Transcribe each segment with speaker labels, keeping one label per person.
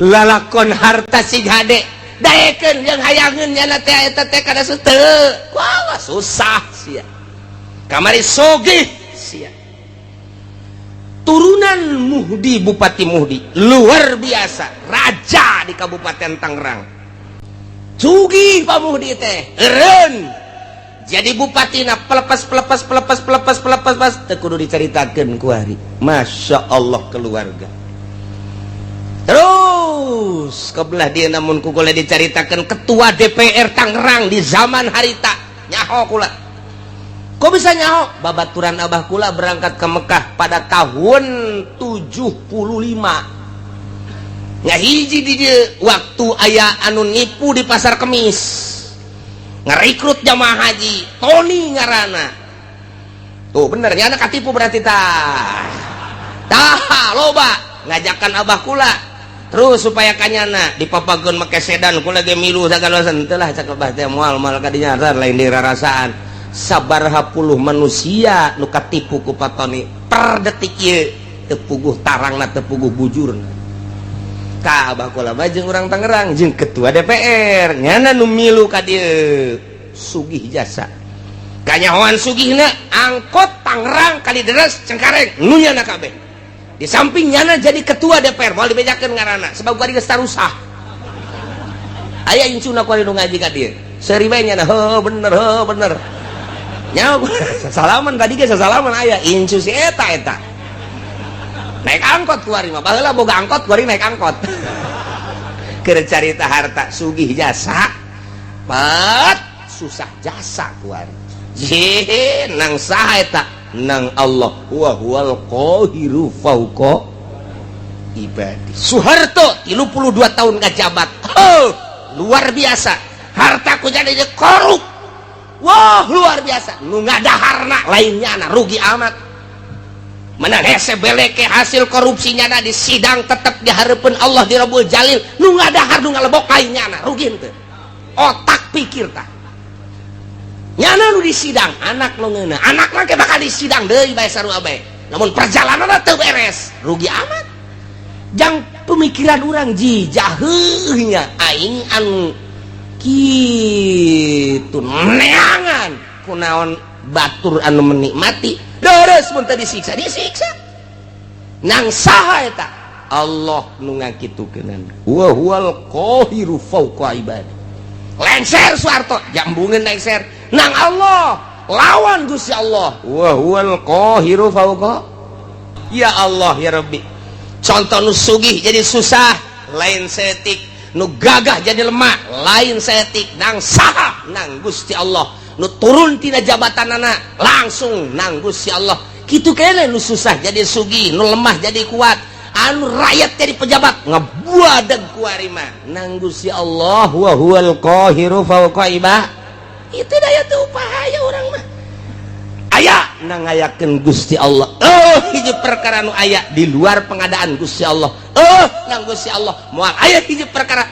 Speaker 1: lalakon harta si gade daekeun yang hayangeun nya teh eta teh kada teu wah susah sia kamari sogih sia turunan Muhdi Bupati Muhdi luar biasa raja di Kabupaten Tangerang sugih Pak Muhdi teh eureun jadi bupatina pelepas teu kudu dicaritakeun ku ari masya Allah keluarga terus kebelah dia namun kukula dicaritakan ketua DPR Tangerang di zaman harita nyaho kula kok bisa nyaho babaturan abah kula berangkat ke Mekah pada tahun 75 ngahiji di dia waktu aya anu nipu di pasar Kemis ngerekrut jamaah haji Tony ngarana tuh bener nya anak katipu berarti tah loba ngajakan abah kula terus supaya kanyana dipapageun make sedan kula ge milu sagala teu lah cak abah teh moal kadinya lain dirarasaan sabaraha puluh manusia nu katipu ku Patoni per detik ieu teu puguh tarangna teu puguh bujurna ka abah kula mah jeung urang Tangerang jeung ketua DPR nyana nu milu ka dieu sugih jasa kanyahoan sugihna angkot Tangerang Kalideres Cengkareng nu nyana kabeh di sampingnya jadi ketua DPR mau dibejakeun ngaranna sebab gua geus tarusah aya incuna ku nu ngaji ka dieu seuri bae nya bener nya salaman tadi ge salaman aya incu si eta naik angkot ku ari mah baheula boga angkot ku ari naik angkot keur carita harta sugih jasa pat susah jasa ku ari nang saha eta nang Allah wa huwal qahiru fauqa ibadi Soeharto 32 tahun ngajabat luar biasa hartaku jadi korup wah luar biasa nu ngadaharna lainnya rugi amat menang hese beleke hasil korupsinya di sidang tetap dihareupeun Allah di Rabbul Jalil nu ngadahar nu ngalebok lainnya rugi henteu otak pikir tah nyana nu disidang anak lo ngeuna anak mah bakal disidang deui bae sarua bae namun perjalananna teu beres rugi amat jang pemikiran urang jijah nya aing anu kitu neangan kunaon batur anu menikmati deres mun teu disiksa nang saha eta Allah nu ngakitukeun wa huwal qahiru fauqa ibadi lenser Soeharto jambungeun lenser nang Allah lawan Gusti Allah wa huwal qahiru fauqa ya Allah ya Rabbi contoh nu sugih jadi susah lain setik nu gagah jadi lemah lain setik nang saha nang Gusti Allah nu turun tina jabatanana langsung nang Gusti Allah kitu kene nu susah jadi sugih nu lemah jadi kuat anu rakyat jadi pejabat ngebuadeg ku ari mah nang Gusti Allah wa huwal qahiru fauqa ibadi itu daya tuh upaya orang mah aya nang ngayakeun Gusti Allah hiji perkara nu aya di luar pengadaan Gusti Allah nang Gusti Allah moal aya hiji perkara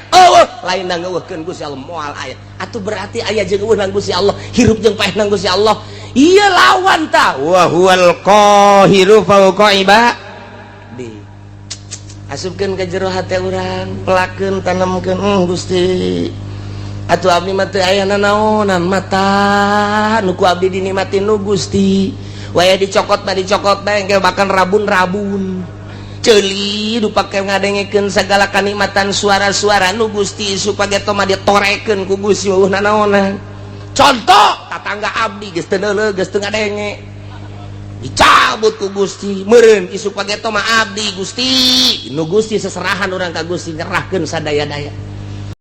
Speaker 1: lain nang ngeuweuhkeun Gusti Allah moal aya atuh berarti aya jeung eueuh nang Gusti Allah hirup jeung paeh nang Gusti Allah ieu lawan tah wa huwal qahiru fauqa ibadi asupkeun ka jero hate urang pelakeun tanamkeun Gusti atuh abdi mah teu aya nanaonan mata nu ku abdi dinikmatin nu Gusti waya dicokot mah dicokot bae engke bahkan rabun-rabun ceuli du pake ngadengekeun sagala kanikmatan suara-suara nu Gusti supaya toma ditorekeun ku Gusti eueuh nanaonan contoh tatangga abdi geus teu neuleug geus teu ngadenge dicabut ku Gusti meureun isu page toma abdi Gusti nu Gusti seserahan urang ka Gusti nyerahkeun sadaya-daya